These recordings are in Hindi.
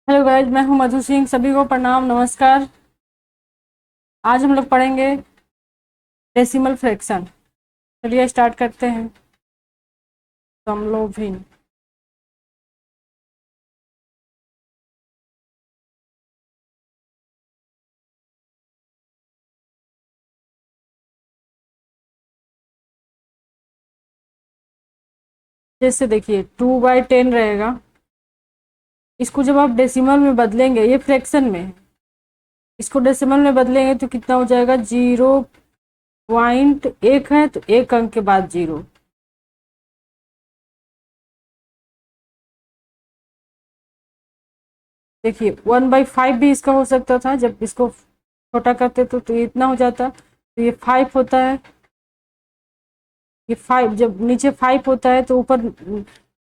हेलो गाइज, मैं हूं मधु सिंह। सभी को प्रणाम, नमस्कार। आज हम लोग पढ़ेंगे डेसिमल फ्रैक्शन। चलिए स्टार्ट करते हैं। समलोभिन। जैसे देखिए 2/10 रहेगा। इसको जब आप डेसिमल में बदलेंगे, ये फ्रैक्शन में है, इसको डेसिमल में बदलेंगे तो कितना हो जाएगा? 0.1 है तो एक अंक के बाद 0। देखिए 1/5 भी इसका हो सकता था। जब इसको छोटा करते तो ये इतना हो जाता, तो ये 5 होता है। ये 5, जब नीचे 5 होता है तो ऊपर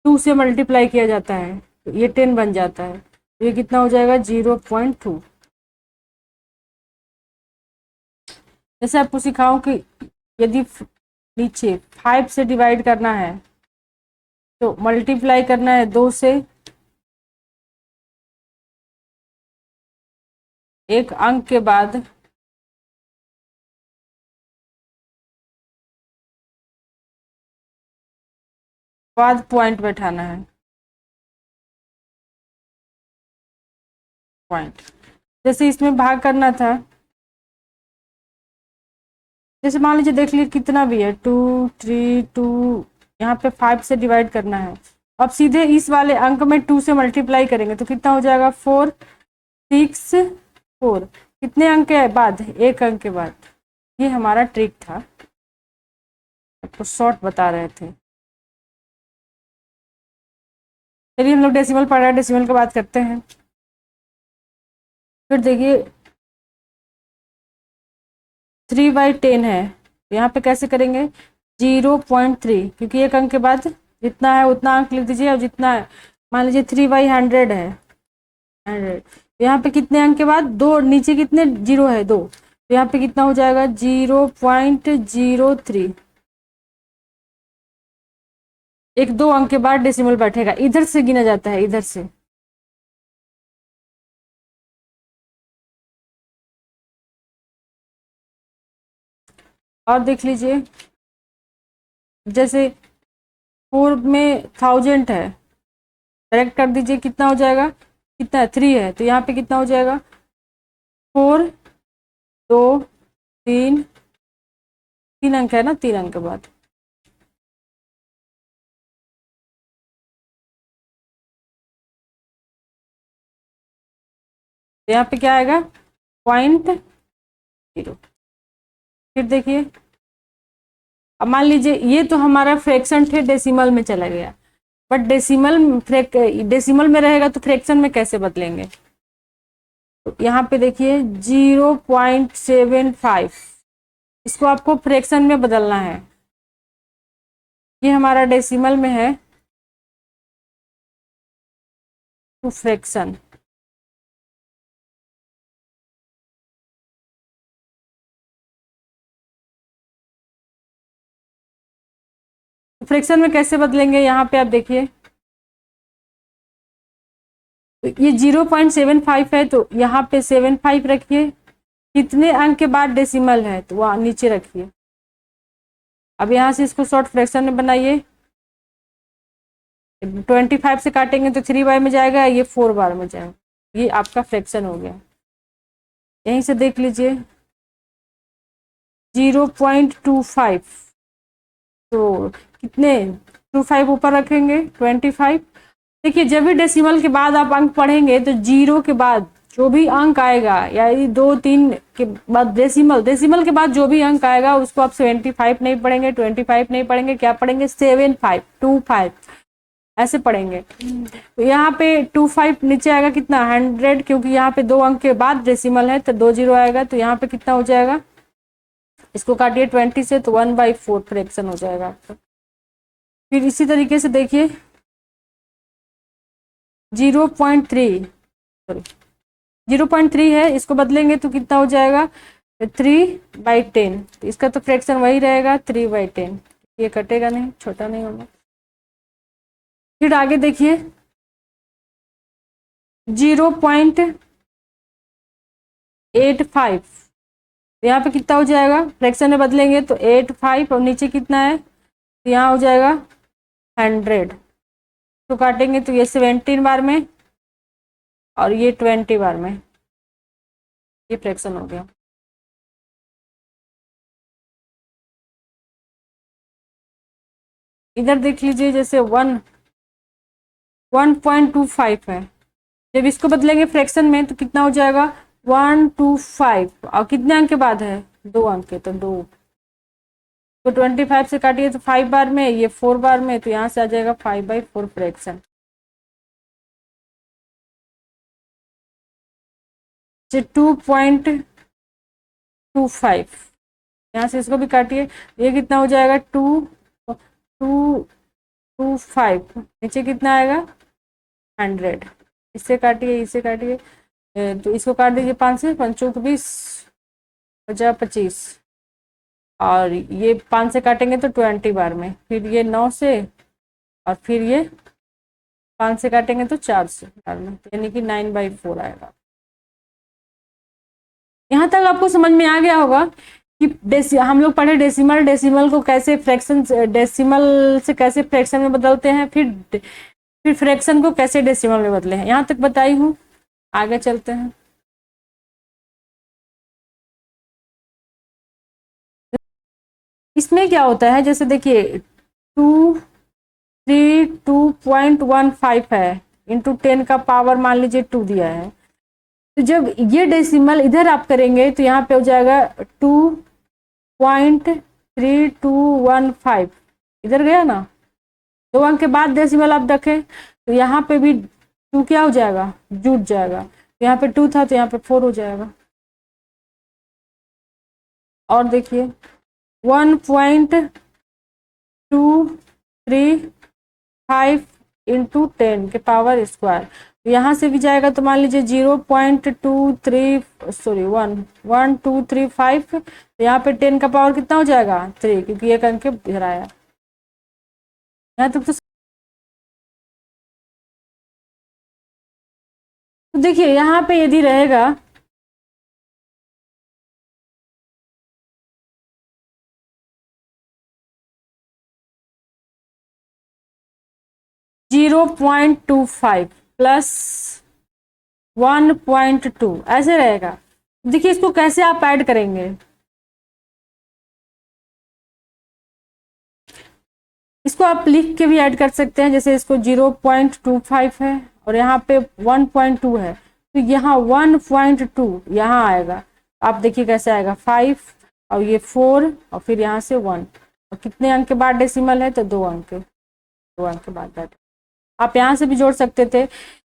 2 से मल्टीप्लाई किया जाता है तो ये 10 बन जाता है। तो ये कितना हो जाएगा? 0.2। जैसे आपको सिखाऊं कि यदि नीचे 5 से डिवाइड करना है तो मल्टीप्लाई करना है 2 से। एक अंक के बाद पॉइंट बैठाना है। पॉइंट। जैसे इसमें भाग करना था, जैसे मान लीजिए देख लीजिए कितना भी है, 2, 3, 2। यहाँ पे 5 से डिवाइड करना है। अब सीधे इस वाले अंक में 2 से मल्टीप्लाई करेंगे तो कितना हो जाएगा? 4, 6, 4। कितने अंक के बाद? एक अंक के बाद। ये हमारा ट्रिक था, आपको शॉर्ट बता रहे थे। चलिए हम लोग डेसिमल पढ़ रहे हैं, डेसिमल की बात करते हैं। फिर देखिए 3/10 है, यहाँ पे कैसे करेंगे? 0.3, क्योंकि एक अंक के बाद जितना है उतना अंक लिख दीजिए। और जितना है, मान लीजिए 3/100 है, 100। यहाँ पे कितने अंक के बाद? दो, नीचे कितने जीरो है? दो। तो यहाँ पे कितना हो जाएगा? 0.03। एक दो अंक के बाद डेसिमल बैठेगा, इधर से गिना जाता है, इधर से। और देख लीजिए, जैसे 4 में 1000 है, करेक्ट कर दीजिए। कितना हो जाएगा? कितना है? 3 है, तो यहाँ पे कितना हो जाएगा? 4, 2, 3। 3 अंक है ना, 3 अंक के बाद। तो यहाँ पे क्या आएगा? 0.0। फिर देखिए, अब मान लीजिए ये तो हमारा फ्रैक्शन थे, डेसिमल में चला गया। बट डेसिमल में रहेगा तो फ्रैक्शन में कैसे बदलेंगे? तो यहाँ पे देखिए 0.75, इसको आपको फ्रैक्शन में बदलना है। ये हमारा डेसिमल में है टू फ्रैक्शन। फ्रैक्शन में कैसे बदलेंगे? यहाँ पे आप देखिए, तो ये 0.75 है तो यहाँ पे 75 रखिए। कितने अंक के बाद डेसिमल है तो वहाँ नीचे रखिए। अब यहाँ से इसको शॉर्ट फ्रैक्शन में बनाइए। 25 से काटेंगे तो 3 बार में जाएगा, ये 4 बार में जाएगा। ये आपका फ्रैक्शन हो गया। यहीं से देख लीजिए 0.25, तो कितने? 25 ऊपर रखेंगे, 25। देखिए जब भी डेसिमल के बाद आप अंक पढ़ेंगे तो जीरो के बाद जो भी अंक आएगा, या 2, 3 के बाद डेसिमल, डेसिमल के बाद जो भी अंक आएगा उसको आप 75 नहीं पढ़ेंगे, 25 नहीं पढ़ेंगे, क्या पढ़ेंगे? 75, 25 ऐसे पढ़ेंगे। तो यहाँ पे 25 नीचे आएगा कितना? 100, क्योंकि यहाँ पे दो अंक के बाद डेसिमल है तो 2 जीरो आएगा। तो यहाँ पे कितना हो जाएगा? इसको काटिए 20 से तो 1/4 फ्रैक्शन हो जाएगा आपका। फिर इसी तरीके से देखिए 0.3, सॉरी 0.3 है, इसको बदलेंगे तो कितना हो जाएगा? 3/10। तो इसका तो फ्रैक्शन वही रहेगा, 3/10। ये कटेगा नहीं, छोटा नहीं होगा। फिर आगे देखिए 0.85, यहाँ पे कितना हो जाएगा, फ्रैक्शन में बदलेंगे तो 85 और नीचे कितना है, तो यहाँ हो जाएगा 100। तो काटेंगे तो ये 17 बार में और ये 20 बार में, ये फ्रैक्शन हो गया। इधर देख लीजिए, जैसे 1.25 है, जब इसको बदलेंगे फ्रैक्शन में तो कितना हो जाएगा 125, और कितने अंक के बाद है, 2 अंक के, तो 2, तो 25 से काटिए तो 5 बार में, ये 4 बार में, तो यहाँ से आ जाएगा 5/4 फ्रैक्शन। 2.25, यहाँ से इसको भी काटिए, ये कितना हो जाएगा 2.25, नीचे कितना आएगा 100, इससे काटिए, इससे काटिए, तो इसको काट दीजिए 5 से, 5 चौक 20, 50 25, और ये 5 से काटेंगे तो 20 बार में, फिर ये 9 से, और फिर ये 5 से काटेंगे तो 4 से बार में, यानी कि 9/4 आएगा। यहाँ तक आपको समझ में आ गया होगा कि हम लोग पढ़े डेसिमल, डेसिमल को कैसे फ्रैक्शन, डेसिमल से कैसे फ्रैक्शन में बदलते हैं, फिर फ्रैक्शन को कैसे डेसिमल में बदले हैं, यहाँ तक बताई हूँ। आगे चलते हैं। इसमें क्या होता है, जैसे देखिए 232.15 है, इंटू 10 का पावर मान लीजिए 2 दिया है, तो जब ये डेसिमल इधर आप करेंगे तो यहाँ पे हो जाएगा 2.3215, इधर गया ना, 2 अंक के बाद डेसिमल आप रखें तो यहाँ पे भी 2 क्या हो जाएगा, जुट जाएगा, तो यहाँ पे 2 था तो यहाँ पे 4 हो जाएगा। और देखिए 1.235 इंटू 10 के पावर स्क्वायर, तो यहाँ से भी जाएगा तो मान लीजिए 1235, तो यहाँ पे 10 का पावर कितना हो जाएगा 3, क्योंकि एक अंक इधर आया। यहाँ तक तो देखिए यहाँ पे यदि रहेगा 0.25 प्लस 1.2 ऐसे रहेगा। देखिए इसको कैसे आप ऐड करेंगे, इसको आप लिख के भी ऐड कर सकते हैं, जैसे इसको 0.25 है और यहाँ पे 1.2 है, तो यहाँ 1.2 यहाँ आएगा, आप देखिए कैसे आएगा 5 और ये 4 और फिर यहाँ से 1, और कितने अंक के बाद डेसिमल है, तो 2 अंक, 2 अंक के बाद बैठ। आप यहाँ से भी जोड़ सकते थे,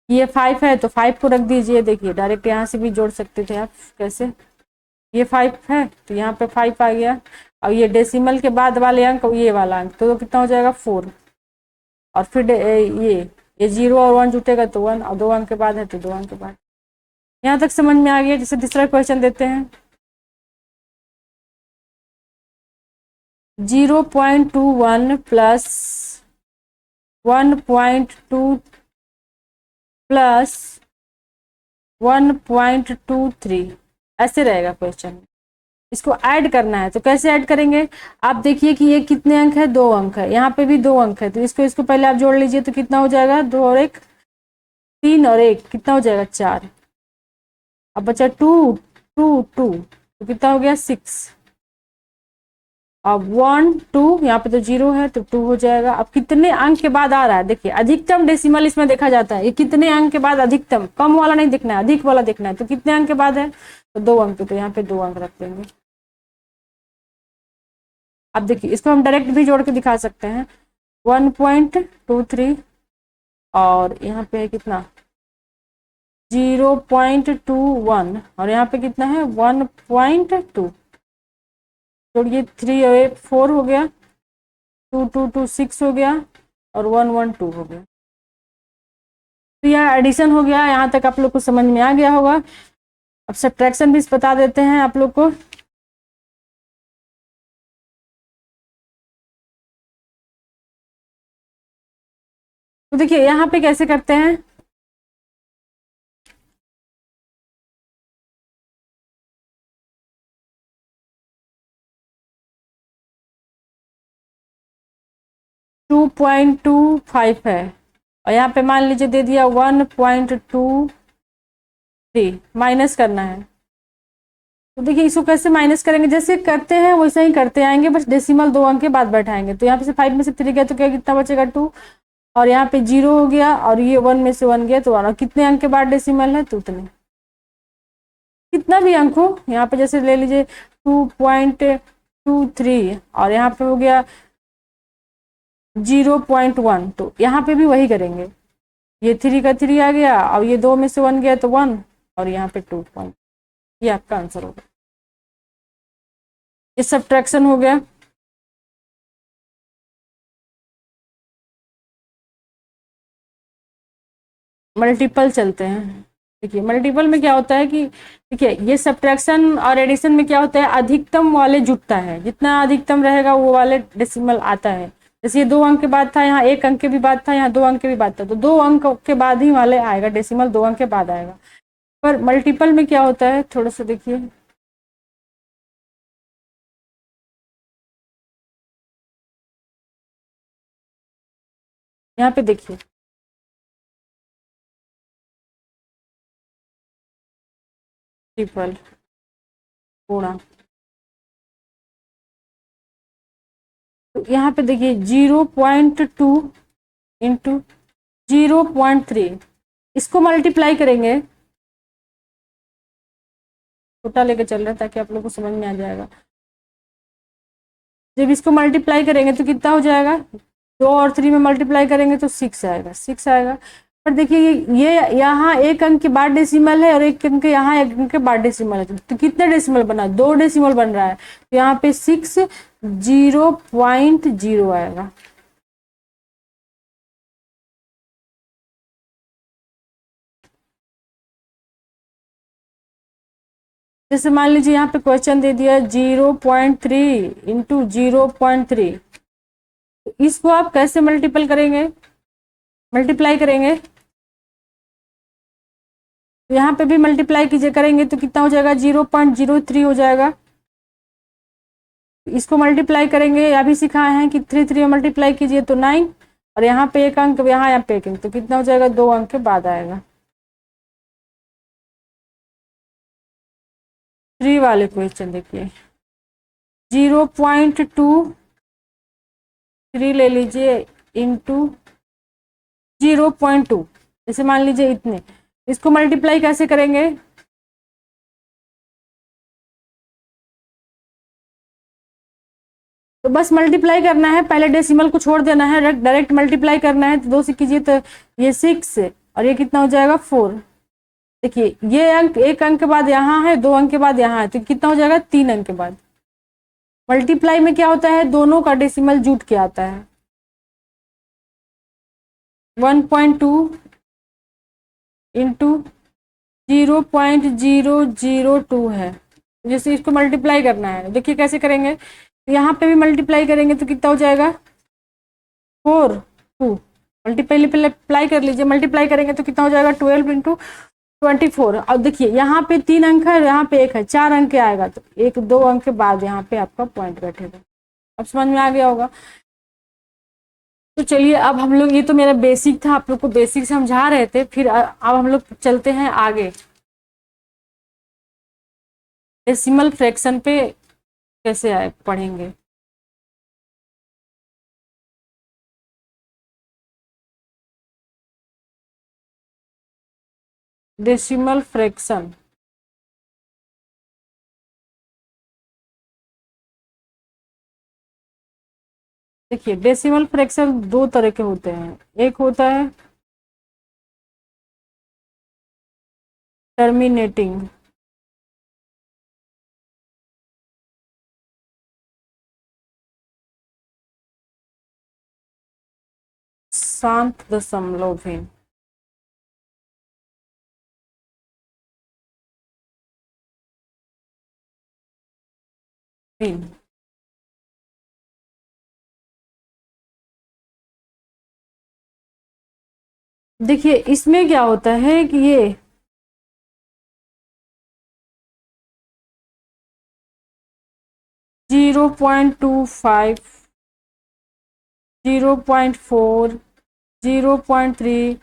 ये 5 है तो 5 को रख दीजिए, देखिए डायरेक्ट यहाँ से भी जोड़ सकते थे आप, कैसे, ये 5 है तो यहाँ पे 5 आ गया, और ये डेसिमल के बाद वाले अंक ये वाला अंक, तो कितना हो जाएगा 4, और फिर ये 0 और 1 जुटेगा तो 1, और 2 अंक के बाद है तो 2 अंक के बाद। यहाँ तक समझ में आ गया। जैसे तीसरा क्वेश्चन देते हैं, 0.21 प्लस 1.2 प्लस 1.23 ऐसे रहेगा क्वेश्चन। इसको ऐड करना है तो कैसे ऐड करेंगे, आप देखिए कि ये कितने अंक है, 2 अंक है, यहाँ पे भी 2 अंक है, तो इसको पहले आप जोड़ लीजिए, तो कितना हो जाएगा 2 और 1 3 और 1 कितना हो जाएगा 4, अब बचा 2 2 2 तो कितना हो गया 6, अब 1 2 यहाँ पे तो 0 है तो 2 हो जाएगा। अब कितने अंक के बाद आ रहा है, देखिए अधिकतम डेसिमल इसमें देखा जाता है, ये कितने अंक के बाद अधिकतम, कम वाला नहीं देखना है, अधिक वाला देखना है, तो कितने अंक के बाद है, तो 2 अंक, तो यहाँ पे 2 अंक रख देंगे। अब देखिए इसको हम डायरेक्ट भी जोड़ के दिखा सकते हैं, 1.23 और यहाँ पे है कितना 0.21 और यहाँ पे कितना है 1.2, जोड़िए 3 और 8 4 हो गया, 2 2 2 6 हो गया और 1 1 2 हो गया। तो यह एडिशन हो गया, यहाँ तक आप लोग को समझ में आ गया होगा। अब सब्ट्रैक्शन भी बता देते हैं आप लोग को। तो देखिए यहाँ पे कैसे करते हैं, 2.25 है, और यहाँ पे मान लीजिए दे दिया 1.23, माइनस करना है। तो देखिए इसको कैसे माइनस करेंगे, जैसे करते हैं वैसे ही करते आएंगे, बस डेसिमल 2 अंक के बाद बैठाएंगे। तो यहाँ पे से 5 में से 3 गया तो क्या कितना बचेगा 2, और यहाँ पे 0 हो गया, और ये 1 में से 1 गया तो 1, और कितने अंक के बाद डेसिमल है तो उतने, कितना भी अंक हो। यहाँ पे जैसे ले लीजिए 2.23, और यहाँ पे हो गया 0.1, तो यहाँ पे भी वही करेंगे। ये 3 का 3 आ गया, और ये 2 में से 1 गया तो 1, और यहाँ पे 2 पॉइंट, ये आपका आंसर होगा। ये सब्ट्रैक्शन हो गया। मल्टीपल चलते हैं। देखिए मल्टीपल में क्या होता है कि देखिए ये सब्ट्रैक्शन और एडिशन में क्या होता है, अधिकतम वाले जुटता है, जितना अधिकतम रहेगा वो वाले डेसिमल आता है। जैसे ये 2 अंक के बाद था, यहाँ 1 अंक के भी बाद था, यहाँ 2 अंक के भी बाद था, तो 2 अंक के बाद ही वाले आएगा डेसिमल, 2 अंक के बाद आएगा। पर मल्टीपल में क्या होता है, थोड़ा सा देखिए, यहाँ पे देखिए ट्रिपल गुणा, तो यहाँ पे देखिए 0.2 इंटू 0.3, इसको मल्टीप्लाई करेंगे, छोटा लेके चल रहा है ताकि आप लोग को समझ में आ जाएगा। जब इसको मल्टीप्लाई करेंगे तो कितना हो जाएगा, 2 और 3 में मल्टीप्लाई करेंगे तो 6 आएगा, 6 आएगा। पर देखिए ये यहाँ 1 अंक के बाद डेसिमल है, और 1 अंक यहाँ 1 अंक के बाद डेसिमल है, तो कितने डेसिमल बना, 2 डेसिमल बन रहा है, तो यहाँ पे 6 0.0 आएगा। जैसे मान लीजिए यहाँ पे क्वेश्चन दे दिया 0.3 इंटू 0.3, तो इसको आप कैसे मल्टीपल करेंगे, मल्टीप्लाई करेंगे, तो यहाँ पे भी मल्टीप्लाई कीजिए, करेंगे तो कितना हो जाएगा 0.03 हो जाएगा। इसको मल्टीप्लाई करेंगे, अभी सिखाए हैं कि 3 3 मल्टीप्लाई कीजिए तो 9, और यहाँ पे 1 अंक, यहाँ पे 1 अंक, तो कितना हो जाएगा 2 अंक के बाद आएगा। 3 वाले क्वेश्चन देखिए 0.23 ले लीजिए इंटू 0.2, जैसे मान लीजिए इतने, इसको मल्टीप्लाई कैसे करेंगे, तो बस मल्टीप्लाई करना है, पहले डेसिमल को छोड़ देना है, डायरेक्ट मल्टीप्लाई करना है, तो 2 से कीजिए तो ये 6, और ये कितना हो जाएगा 4। देखिए ये अंक 1 अंक के बाद यहाँ है, 2 अंक के बाद यहाँ है, तो कितना हो जाएगा 3 अंक के बाद। मल्टीप्लाई में क्या होता है, दोनों का डेसिमल जुट के आता है। 1.2 इंटू 0.002 है, जैसे इसको मल्टीप्लाई करना है, देखिए कैसे करेंगे, यहाँ पे भी मल्टीप्लाई करेंगे तो कितना हो जाएगा 4 2, मल्टीप्लाई कर लीजिए, मल्टीप्लाई करेंगे तो कितना हो जाएगा 12 इंटू 24, और देखिए यहाँ पे 3 अंक है, यहाँ पे 1 है, 4 अंक के आएगा, तो 1 2 अंक के बाद यहाँ पे आपका पॉइंट बैठेगा। अब समझ में आ गया होगा। तो चलिए अब हम लोग, ये तो मेरा बेसिक था, आप लोग को बेसिक समझा रहे थे, फिर अब हम लोग चलते हैं आगे, डेसिमल फ्रैक्शन पे कैसे आए पढ़ेंगे। डेसिमल फ्रैक्शन, देखिए डेसिमल फ्रैक्शन 2 तरह के होते हैं, एक होता है टर्मिनेटिंग, शांत दशमलव भिन्न, भिन्न। देखिए इसमें क्या होता है कि ये 0.25 0.4, 0.3,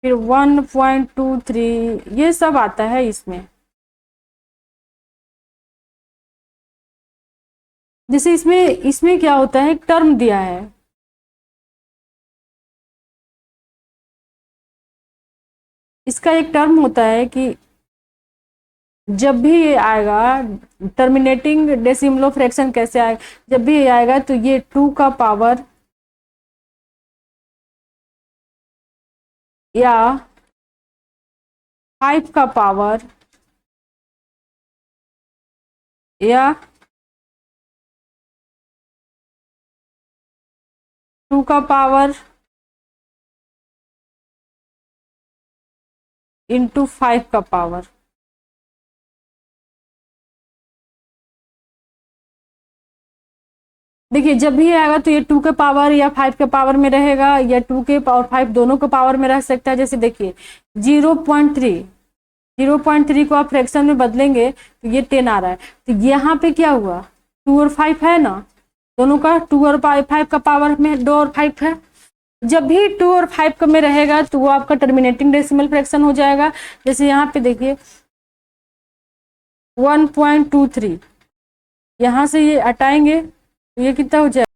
फिर 1.23, ये सब आता है इसमें। जैसे इसमें क्या होता है, टर्म दिया है, इसका एक टर्म होता है कि जब भी ये आएगा, टर्मिनेटिंग डेसिमलो फ्रैक्शन कैसे आएगा, जब भी ये आएगा तो ये 2 का पावर या 5 का पावर या 2 का पावर इंटू 5 का पावर। देखिए जब भी आएगा तो ये 2 के पावर या 5 के पावर में रहेगा, या 2 के और 5 दोनों के पावर में रह सकता है। जैसे देखिए 0.3 को आप फ्रैक्शन में बदलेंगे तो ये 10 आ रहा है, तो यहाँ पे क्या हुआ, 2 और 5 है ना, दोनों का 2 और 5 का पावर में 2 और 5 है। जब भी 2 और 5 का में रहेगा तो वो आपका टर्मिनेटिंग डेसिमल फ्रैक्शन हो जाएगा। जैसे यहाँ पे देखिए 1.23, यहाँ से ये हटाएंगे तो ये कितना हो जाएगा,